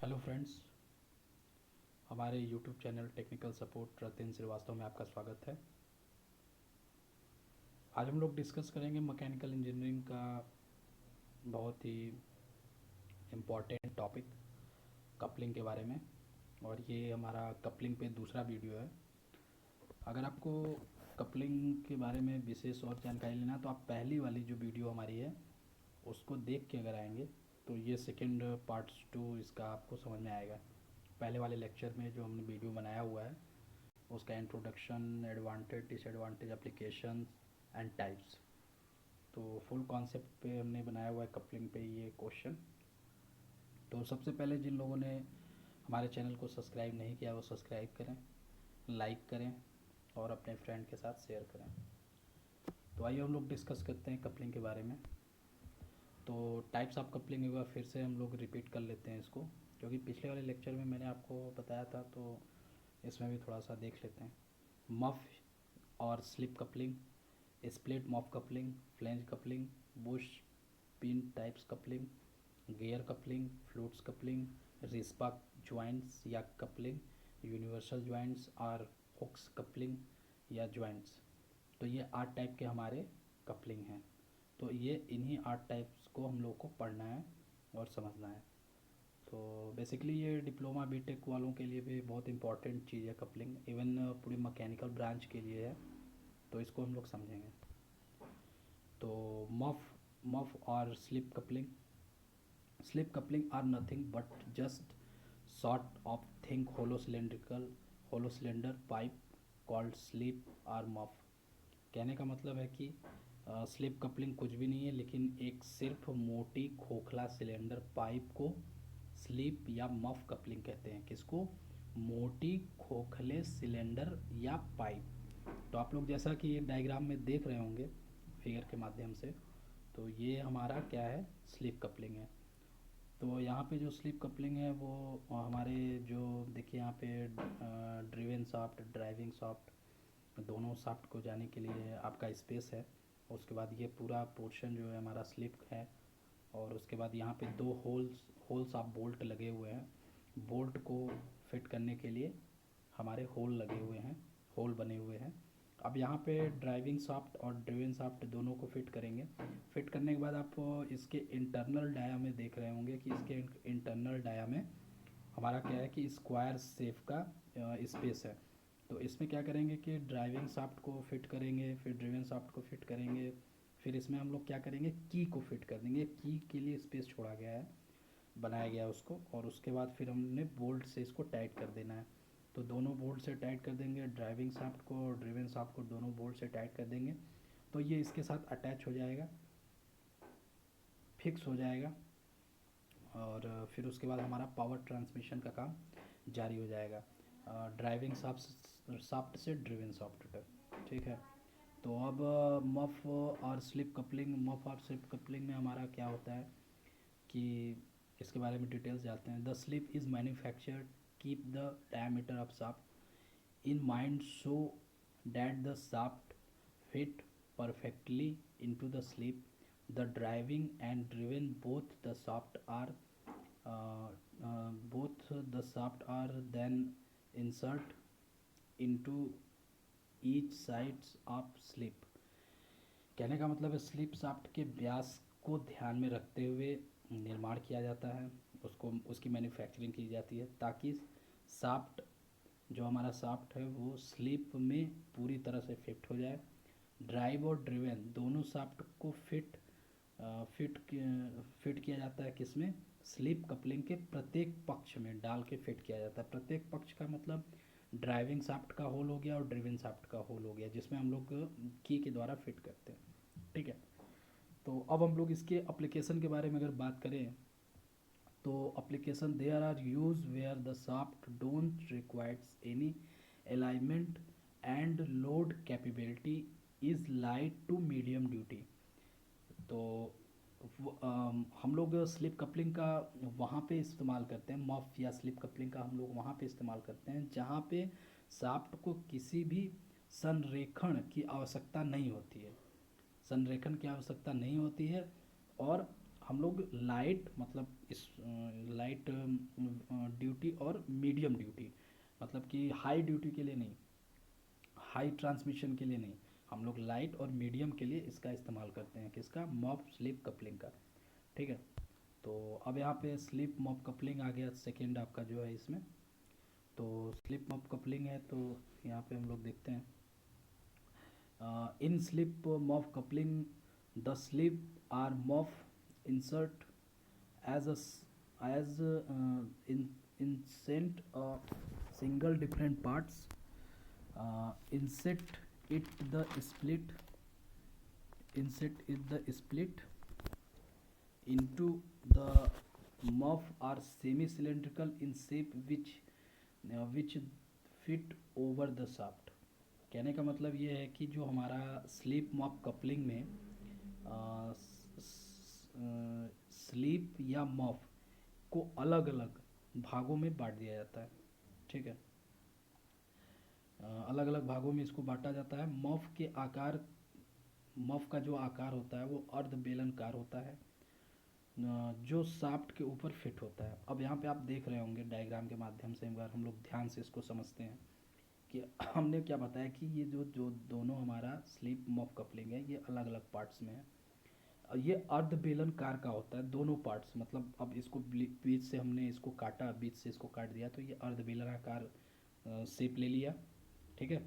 Hello friends, हमारे YouTube channel technical support Ratin Srivastava में आपका स्वागत है। आज हम लोग डिस्कस करेंगे मैकेनिकल इंजीनियरिंग का बहुत ही इम्पॉर्टेंट टॉपिक कपलिंग के बारे में। और ये हमारा कपलिंग पे दूसरा वीडियो है। अगर आपको कपलिंग के बारे में विशेष और जानकारी लेना तो आप पहली वाली जो वीडियो हमारी है उसको देख के अगर आएंगे तो ये सेकेंड पार्ट्स 2 इसका आपको समझ में आएगा। पहले वाले लेक्चर में जो हमने वीडियो बनाया हुआ है उसका introduction, advantage, disadvantage, application and types, तो फुल कॉन्सेप्ट पे हमने बनाया हुआ है कपलिंग पे ये क्वेश्चन। तो सबसे पहले जिन लोगों ने हमारे चैनल को सब्सक्राइब नहीं किया वो सब्सक्राइब करें, लाइक करें और अपने फ्रेंड के साथ शेयर करें। तो आइए हम लोग डिस्कस करते हैं कपलिंग के बारे में। तो टाइप्स ऑफ कपलिंग एक बार फिर से हम लोग रिपीट कर लेते हैं इसको, क्योंकि पिछले वाले लेक्चर में मैंने आपको बताया था, तो इसमें भी थोड़ा सा देख लेते हैं। मफ और slip coupling, split muff coupling, flange coupling, bush pin types coupling, gear coupling, fluids coupling, रिस्पा ज्वाइंट्स या कपलिंग, यूनिवर्सल ज्वाइंट्स और हुक्स कपलिंग या ज्वाइंट्स। तो ये 8 टाइप के हमारे कपलिंग हैं। तो ये इन्हीं 8 टाइप्स को हम लोग को पढ़ना है और समझना है। तो बेसिकली ये डिप्लोमा बीटेक वालों के लिए भी बहुत इंपॉर्टेंट चीज़ है कपलिंग, इवन पूरी मैकेनिकल ब्रांच के लिए है। तो इसको हम लोग समझेंगे। तो मफ मफ और slip coupling are nothing but just sort of think hollow cylinder pipe called slip or muff। कहने का मतलब है कि स्लिप कपलिंग कुछ भी नहीं है, लेकिन एक सिर्फ मोटी खोखला सिलेंडर पाइप को स्लिप या मफ कपलिंग कहते हैं। किसको? मोटी खोखले सिलेंडर या पाइप। तो आप लोग जैसा कि ये डायग्राम में देख रहे होंगे फिगर के माध्यम से, तो ये हमारा क्या है? स्लिप कपलिंग है। तो यहाँ पे जो स्लिप कपलिंग है वो हमारे जो देखिए यहाँ पे ड्रिवन शाफ्ट, ड्राइविंग शाफ्ट, दोनों शाफ्ट को जाने के लिए आपका स्पेस है। उसके बाद ये पूरा पोर्शन जो है हमारा स्लिप है। और उसके बाद यहाँ पे दो होल्स ऑफ बोल्ट लगे हुए हैं। बोल्ट को फिट करने के लिए हमारे होल लगे हुए हैं, होल बने हुए हैं। अब यहाँ पे ड्राइविंग शाफ्ट और ड्रिवन शाफ्ट दोनों को फिट करेंगे। फिट करने के बाद आप इसके इंटरनल डाया में देख रहे होंगे कि इसके इंटरनल डाया में हमारा क्या है कि स्क्वायर शेप का स्पेस है। तो इसमें क्या करेंगे कि ड्राइविंग शाफ्ट को फिट करेंगे, फिर ड्रिवन शाफ्ट को फिट करेंगे, फिर इसमें हम लोग क्या करेंगे, की को फिट कर देंगे। की के लिए स्पेस छोड़ा गया है, बनाया गया है उसको। और उसके बाद फिर हमने बोल्ट से इसको टाइट कर देना है। तो दोनों बोल्ट से टाइट कर देंगे, ड्राइविंग शाफ्ट को और ड्रिवन शाफ्ट को दोनों बोल्ट से टाइट कर देंगे। तो ये इसके साथ अटैच हो जाएगा, फिक्स हो जाएगा। और फिर उसके बाद हमारा पावर ट्रांसमिशन का काम जारी हो जाएगा ड्राइविंग शाफ्ट से ड्रिवन शाफ्ट तक। ठीक है। तो अब मफ और स्लिप कपलिंग, मफ और स्लिप कपलिंग में हमारा क्या होता है कि इसके बारे में डिटेल्स जानते हैं। The slip is manufactured keep the diameter of shaft in mind so that the shaft fit perfectly into the slip. The driving and driven both the shaft are then insert into each sides of slip। कहने का मतलब है slip shaft के व्यास को ध्यान में रखते हुए निर्माण किया जाता है, उसको उसकी मैन्युफैक्चरिंग की जाती है ताकि शाफ्ट, जो हमारा शाफ्ट है वो स्लिप में पूरी तरह से फिट हो जाए। ड्राइव और ड्रिवन दोनों शाफ्ट को फिट किया जाता है किसमें? स्लिप कपलिंग के प्रत्येक पक्ष में डाल के फिट किया जाता है। प्रत्येक पक्ष का मतलब ड्राइविंग शाफ्ट का होल हो गया और ड्रिवन शाफ्ट का होल हो गया, जिसमें हम लोग की के द्वारा फिट करते हैं। ठीक है। तो अब हम लोग इसके अप्लीकेशन के बारे में अगर बात करें तो application there are use where the shaft don't requires any alignment and load capability is light to medium duty. तो हम लोग स्लिप कपलिंग का वहाँ पे इस्तेमाल करते हैं, मफ या स्लिप कपलिंग का हम लोग वहाँ पे इस्तेमाल करते हैं जहाँ पे शाफ्ट को किसी भी संरेखण की आवश्यकता नहीं होती है, संरेखण की आवश्यकता नहीं होती है। और हम लोग लाइट मतलब इस लाइट ड्यूटी और मीडियम ड्यूटी, मतलब कि हाई ड्यूटी के लिए नहीं, हाई ट्रांसमिशन के लिए नहीं, हम लोग लाइट और मीडियम के लिए इसका इस्तेमाल करते हैं, किसका, मॉप स्लिप कपलिंग का। ठीक है, तो अब यहाँ पे स्लिप मॉप कपलिंग आ गया सेकेंड आपका जो है इसमें। तो स्लिप मॉप कपलिंग है, तो यहाँ पे हम लोग देखते हैं इन slip muff coupling the slip or muff insert as a as in insert a single different parts, insert it the split insert it the split into the muff are semi cylindrical in shape which fit over the shaft। कहने का मतलब ये है कि जो हमारा sleep mop coupling में sleep या मॉफ को अलग अलग भागों में बांट दिया जाता है। ठीक है, अलग अलग भागों में इसको बांटा जाता है। मॉफ का जो आकार होता है वो अर्ध बेलनकार होता है, जो शाफ्ट के ऊपर फिट होता है। अब यहाँ पे आप देख रहे होंगे डायग्राम के माध्यम से, एक बार हम लोग ध्यान से इसको समझते हैं कि हमने क्या बताया कि ये जो जो दोनों हमारा स्लीप मॉफ कपलिंग है ये अलग अलग पार्ट्स में है। ये अर्ध बेलनकार का होता है दोनों पार्ट्स, मतलब अब इसको बीच से हमने इसको काटा, बीच से इसको काट दिया तो ये अर्ध बेलनाकार शेप ले लिया। ठीक है,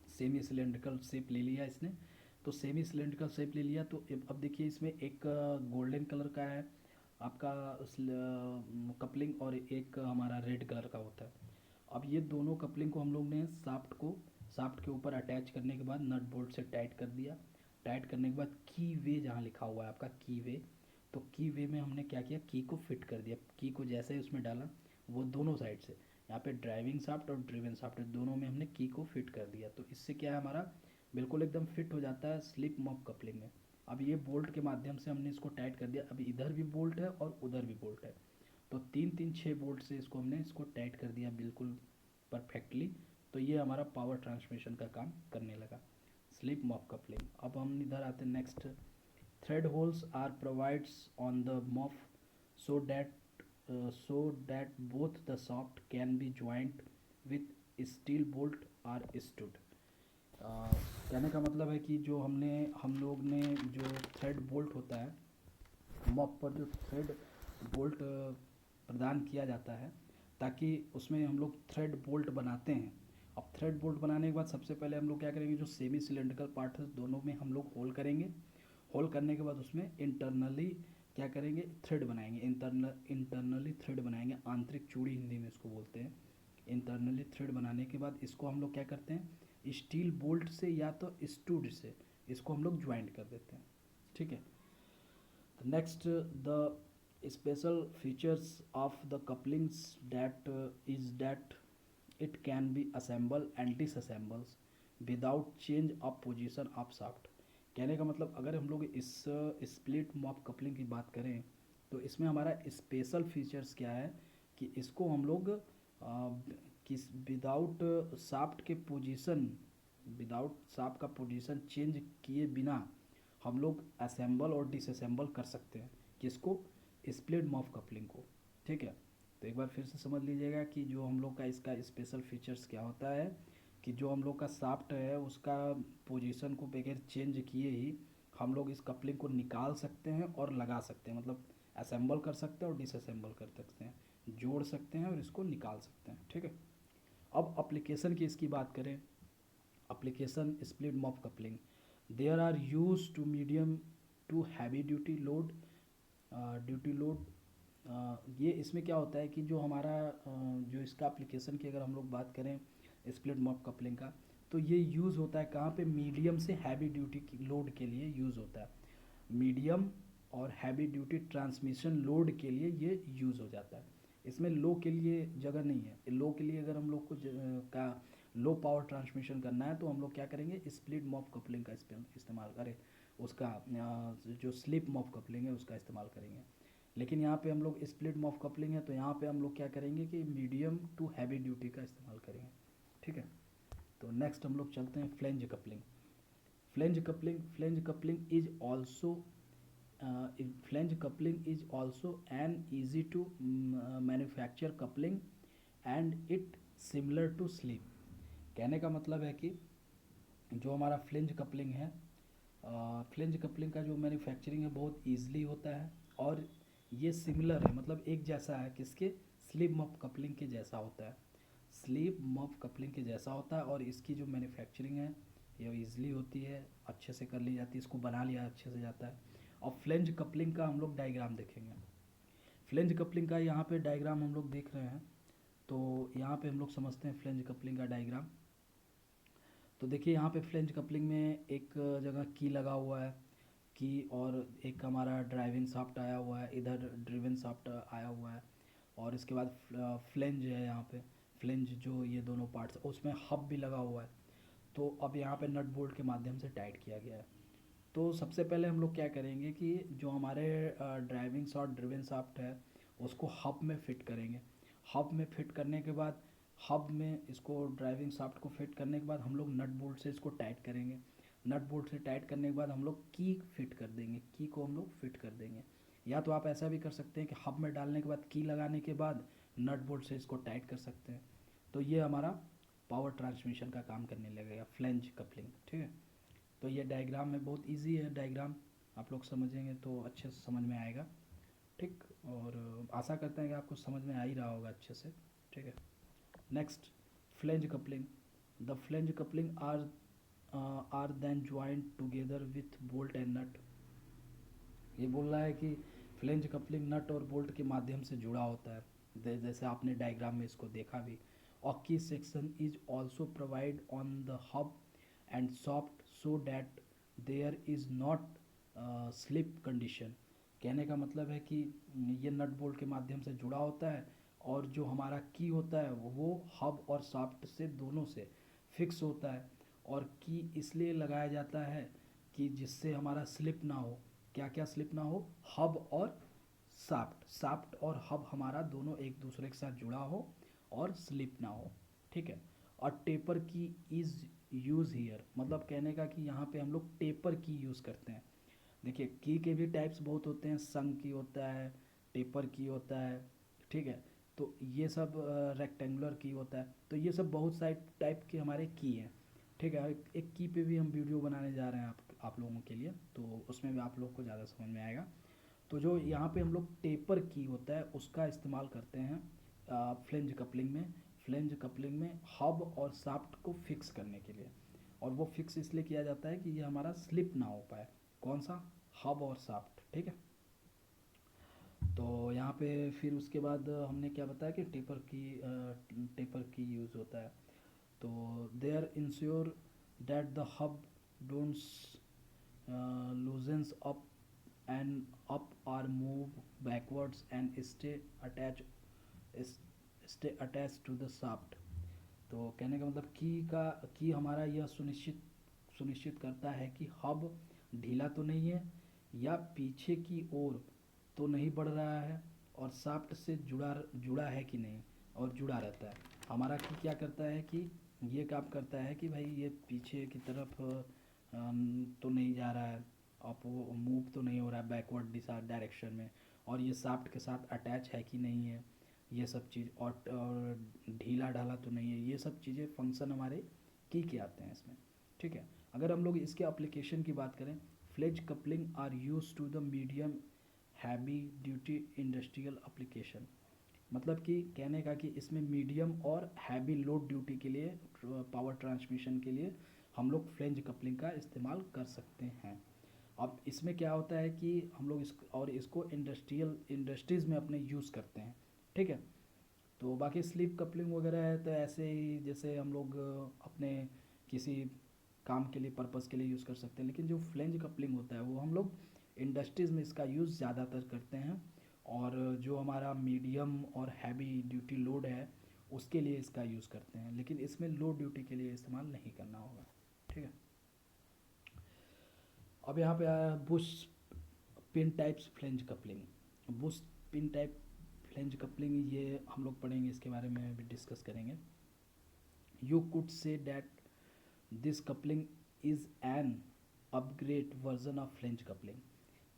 सेमी सिलेंड्रिकल शेप ले लिया इसने। तो सेमी सिलेंड्रिकल शेप ले लिया, तो अब देखिए इसमें एक गोल्डन कलर का है आपका कपलिंग और एक हमारा रेड कलर का होता है। अब ये दोनों कपलिंग को हम लोग ने शाफ्ट के ऊपर अटैच करने के बाद नट बोल्ट से टाइट कर दिया। टाइट करने के बाद की वे जहाँ लिखा हुआ है आपका की वे, तो की वे में हमने क्या किया, की को फिट कर दिया। की को जैसे ही उसमें डाला वो दोनों साइड से, यहाँ पे ड्राइविंग शाफ्ट और ड्रिवन शाफ्ट दोनों में हमने की को फिट कर दिया। तो इससे क्या है, हमारा बिल्कुल एकदम फिट हो जाता है स्लिप मॉप कपलिंग में। अब ये बोल्ट के माध्यम से हमने इसको टाइट कर दिया। अभी इधर भी बोल्ट है और उधर भी बोल्ट है, तो 3 3 6 बोल्ट से इसको टाइट कर दिया बिल्कुल परफेक्टली। तो ये हमारा पावर ट्रांसमिशन का काम करने लगा, स्लिप मॉप कपलिंग। अब हम इधर आते हैं next. Thread holes are provides on the muff so that both the shaft can be joint with steel bolt or stud. कहने का मतलब है कि जो हम लोग ने जो थ्रेड बोल्ट होता है मॉप पर, जो थ्रेड बोल्ट प्रदान किया जाता है ताकि उसमें हम लोग थ्रेड बोल्ट बनाते हैं। अब थ्रेड बोल्ट बनाने के बाद सबसे पहले हम लोग क्या करेंगे, जो सेमी सिलेंड्रिकल पार्ट है दोनों में हम लोग होल करेंगे। होल करने के बाद उसमें इंटरनली क्या करेंगे, थ्रेड बनाएंगे। इंटरनली थ्रेड बनाएंगे, आंतरिक चूड़ी हिंदी में इसको बोलते हैं। इंटरनली थ्रेड बनाने के बाद इसको हम लोग क्या करते हैं, स्टील बोल्ट से या तो स्टूड से इसको हम लोग ज्वाइंट कर देते हैं। ठीक है, next the special features of the couplings that is that it can be assembled and disassembled without change of position of shaft। कहने का मतलब अगर हम लोग इस स्प्लिट मॉप कपलिंग की बात करें तो इसमें हमारा स्पेशल फीचर्स क्या है कि इसको हम लोग किस विदाउट शाफ्ट का पोजीशन चेंज किए बिना हम लोग असेंबल और डिसअसेंबल कर सकते हैं। किसको, स्प्लिट मॉफ कपलिंग को। ठीक है, तो एक बार फिर से समझ लीजिएगा कि जो हम लोग का इसका स्पेशल फीचर्स क्या होता है कि जो हम लोग का शाफ्ट है उसका पोजीशन को बगैर चेंज किए ही हम लोग इस कपलिंग को निकाल सकते हैं और लगा सकते हैं, मतलब असेंबल कर सकते हैं और डिसअसेंबल कर सकते हैं, जोड़ सकते हैं और इसको निकाल सकते हैं। ठीक है, अब एप्लीकेशन की इसकी बात करें, application split muff coupling there are use to medium to heavy duty load. ये इसमें क्या होता है कि जो हमारा जो इसका एप्लीकेशन की अगर हम लोग बात करें स्प्लिट मॉप कपलिंग का, तो ये यूज़ होता है कहाँ पे, मीडियम से हैवी ड्यूटी लोड के लिए यूज़ होता है। मीडियम और हैवी ड्यूटी ट्रांसमिशन लोड के लिए ये यूज़ हो जाता है। इसमें लो के लिए जगह नहीं है। लो के लिए अगर हम लोग को का लो पावर ट्रांसमिशन करना है तो हम लोग क्या करेंगे, स्प्लिट मॉप कपलिंग का इस्तेमाल करें, उसका जो स्लिप मॉप कपलिंग है उसका इस्तेमाल करेंगे। लेकिन यहाँ पे हम लोग स्प्लिट मॉफ कपलिंग है तो यहाँ पे हम लोग क्या करेंगे कि मीडियम टू हैवी ड्यूटी का इस्तेमाल करेंगे। ठीक है, तो नेक्स्ट हम लोग चलते हैं flange coupling. Flange coupling is also flange coupling is also an easy to manufacture coupling and it similar to slip। कहने का मतलब है कि जो हमारा फ्लिंज कपलिंग है, फ्लिंज कपलिंग का जो मैन्युफैक्चरिंग है बहुत ईजिली होता है और ये सिमिलर है, मतलब एक जैसा है किसके, स्लिप मफ कपलिंग के जैसा होता है, स्लीप मफ कपलिंग के जैसा होता है। और इसकी जो मैन्युफैक्चरिंग है ये ईजिली होती है, अच्छे से कर ली जाती है, इसको बना लिया अच्छे से जाता है। और फ्लेंज कपलिंग का हम लोग डायग्राम देखेंगे। फ्लेंज कपलिंग का यहाँ पे डायग्राम हम लोग देख रहे हैं, तो यहाँ पे हम लोग समझते हैं फ्लेंज कपलिंग का डायग्राम। तो देखिए यहाँ पे फ्लेंज कपलिंग में एक जगह की लगा हुआ है, की, और एक हमारा ड्राइविंग शाफ्ट आया हुआ है, इधर ड्रिवन शाफ्ट आया हुआ है, और इसके बाद फ्लेंज है यहाँ पे, फ्लेंज जो ये दोनों पार्ट्स उसमें हब भी लगा हुआ है। तो अब यहाँ पे नट बोल्ट के माध्यम से टाइट किया गया है। तो सबसे पहले हम लोग क्या करेंगे कि जो हमारे ड्राइविंग शाफ्ट ड्रिवन शाफ्ट है उसको हब में फिट करेंगे। हब में फिट करने के बाद, हब में इसको ड्राइविंग शाफ्ट को फिट करने के बाद हम लोग नट बोल्ट से इसको टाइट करेंगे। नट बोल्ट से टाइट करने के बाद हम लोग की फिट कर देंगे, की को हम लोग फिट कर देंगे। या तो आप ऐसा भी कर सकते हैं कि हब में डालने के बाद की लगाने के बाद नट बोल्ट से इसको टाइट कर सकते हैं। तो ये हमारा पावर ट्रांसमिशन का काम करने लगेगा, फ्लेंज कपलिंग। ठीक है, तो ये डायग्राम में बहुत इजी है, डायग्राम आप लोग समझेंगे तो अच्छे से समझ में आएगा। ठीक, और आशा करते हैं कि आपको समझ में आ ही रहा होगा अच्छे से। ठीक है, next, flange coupling. The flange coupling are then joint together with bolt and nut. ये बोल रहा है कि फ्लेंज कपलिंग नट और बोल्ट के माध्यम से जुड़ा होता है, जैसे आपने डायग्राम में इसको देखा भी। और key section is also provide on the hub and shaft so that there is not slip condition. कहने का मतलब है कि ये नट बोल्ट के माध्यम से जुड़ा होता है और जो हमारा की होता है वो हब और सॉफ्ट से दोनों से फिक्स होता है। और की इसलिए लगाया जाता है कि जिससे हमारा स्लिप ना हो। क्या क्या स्लिप ना हो, हब और शाफ्ट, शाफ्ट और हब हमारा दोनों एक दूसरे के साथ जुड़ा हो और स्लिप ना हो। ठीक है, और टेपर की इज यूज हियर, मतलब कहने का कि यहाँ पे हम लोग टेपर की यूज़ करते हैं। देखिए की के भी टाइप्स बहुत होते हैं, संग की होता है, टेपर की होता है। ठीक है, तो ये सब रेक्टेंगुलर की होता है, तो ये सब बहुत सारे टाइप के हमारे की हैं। ठीक है, एक की पे भी हम वीडियो बनाने जा रहे हैं आप लोगों के लिए, तो उसमें भी आप लोग को ज़्यादा समझ में आएगा। तो जो यहाँ पे हम लोग टेपर की होता है उसका इस्तेमाल करते हैं फ्लेंज कपलिंग में। फ्लेंज कपलिंग में हब और शाफ्ट को फिक्स करने के लिए, और वो फिक्स इसलिए किया जाता है कि ये हमारा स्लिप ना हो पाए। कौन सा, हब और शाफ्ट। ठीक है, तो यहाँ पे फिर उसके बाद हमने क्या बताया कि टेपर की यूज़ होता है। तो there ensure that the hub don'ts loosens up and up or move backwards and stay attached to the shaft। तो कहने का मतलब की हमारा यह सुनिश्चित करता है कि हब ढीला तो नहीं है या पीछे की ओर तो नहीं बढ़ रहा है, और शाफ्ट से जुड़ा है कि नहीं, और जुड़ा रहता है। हमारा की क्या करता है कि ये काम करता है कि भाई ये पीछे की तरफ तो नहीं जा रहा है, अब वो मूव तो नहीं हो रहा है बैकवर्ड दिशा डायरेक्शन में, और ये शाफ्ट के साथ अटैच है कि नहीं है, ये सब चीज़, और ढीला ढाला तो नहीं है। ये सब चीज़ें फंक्शन हमारे की के आते हैं इसमें। ठीक है, अगर हम लोग इसके एप्लीकेशन की बात करें, flange coupling are use to the medium heavy duty industrial application. मतलब कि कहने का कि इसमें मीडियम और हैवी लोड ड्यूटी के लिए, पावर ट्रांसमिशन के लिए हम लोग फ्लेंज कपलिंग का इस्तेमाल कर सकते हैं। अब इसमें क्या होता है कि हम लोग इसको इंडस्ट्रीज़ में अपने यूज़ करते हैं। ठीक है, तो बाकी स्लीप कपलिंग वगैरह है तो ऐसे ही जैसे हम लोग अपने किसी काम के लिए, पर्पज़ के लिए यूज़ कर सकते हैं। लेकिन जो फ्लेंज कपलिंग होता है वो हम लोग इंडस्ट्रीज़ में इसका यूज़ ज़्यादातर करते हैं, और जो हमारा मीडियम और हैवी ड्यूटी लोड है उसके लिए इसका यूज़ करते हैं, लेकिन इसमें लो ड्यूटी के लिए इस्तेमाल नहीं करना होगा। ठीक है, अब यहाँ पे आया Bush pin types flange coupling. Bush pin type flange coupling ये हम लोग पढ़ेंगे, इसके बारे में भी डिस्कस करेंगे। You could say that this coupling is an upgrade version of flange coupling.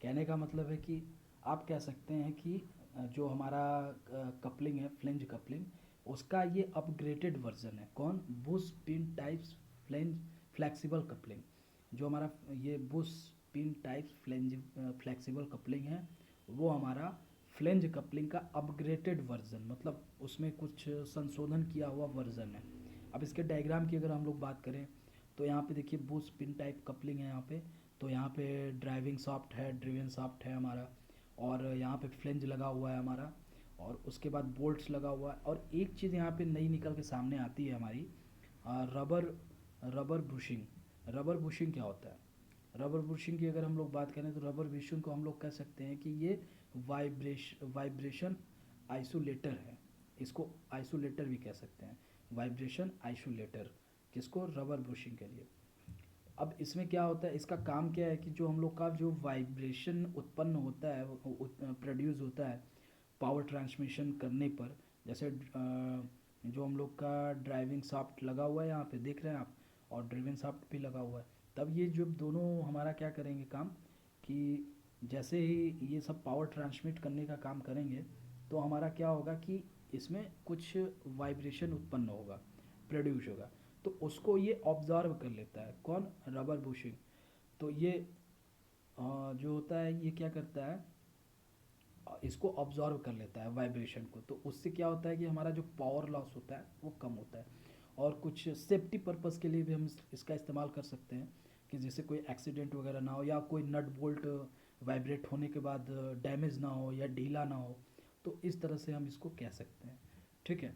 कहने का मतलब है कि आप कह सकते हैं कि जो हमारा कपलिंग है, फ्लेंज कपलिंग, उसका ये अपग्रेडेड वर्जन है। कौन? Bush pin types flange flexible coupling. जो हमारा ये Bush pin types flange flexible coupling है, वो हमारा फ्लेंज कपलिंग का अपग्रेडेड वर्जन, मतलब उसमें कुछ संशोधन किया हुआ वर्जन है। अब इसके डायग्राम की अगर हम लोग बात करें तो यहाँ पे देखिए बुश पिन टाइप कपलिंग है यहाँ पे। तो यहाँ पे ड्राइविंग शाफ्ट है, ड्रिवन शाफ्ट है हमारा, और यहाँ पे फ्लेंज लगा हुआ है हमारा, और उसके बाद बोल्ट्स लगा हुआ है। और एक चीज़ यहाँ पे नई निकल के सामने आती है हमारी, rubber rubber bushing. Rubber bushing क्या होता है? रबर बुशिंग की अगर हम लोग बात करें तो रबर बुशिंग को हम लोग कह सकते हैं कि ये वाइब्रेशन आइसोलेटर है। इसको आइसोलेटर भी कह सकते हैं, वाइब्रेशन आइसोलेटर। किसको? रबर बुशिंग के लिए। अब इसमें क्या होता है, इसका काम क्या है कि जो हम लोग का जो वाइब्रेशन उत्पन्न होता है, प्रोड्यूस होता है पावर ट्रांसमिशन करने पर, जैसे जो हम लोग का ड्राइविंग शाफ्ट लगा हुआ है यहाँ पे देख रहे हैं आप, और ड्रिवन शाफ्ट भी लगा हुआ है। तब ये जो दोनों हमारा क्या करेंगे काम, कि जैसे ही ये सब पावर ट्रांसमिट करने का काम करेंगे तो हमारा क्या होगा कि इसमें कुछ वाइब्रेशन उत्पन्न होगा, प्रोड्यूस होगा। तो उसको ये ऑब्जर्व कर लेता है। कौन? Rubber bushing. तो ये जो होता है ये क्या करता है, इसको ऑब्जर्व कर लेता है वाइब्रेशन को। तो उससे क्या होता है कि हमारा जो पावर लॉस होता है वो कम होता है। और कुछ सेफ्टी पर्पस के लिए भी हम इसका इस्तेमाल कर सकते हैं, कि जैसे कोई एक्सीडेंट वगैरह ना हो, या कोई नट बोल्ट वाइब्रेट होने के बाद डैमेज ना हो या ढीला ना हो। तो इस तरह से हम इसको कह सकते हैं। ठीक है।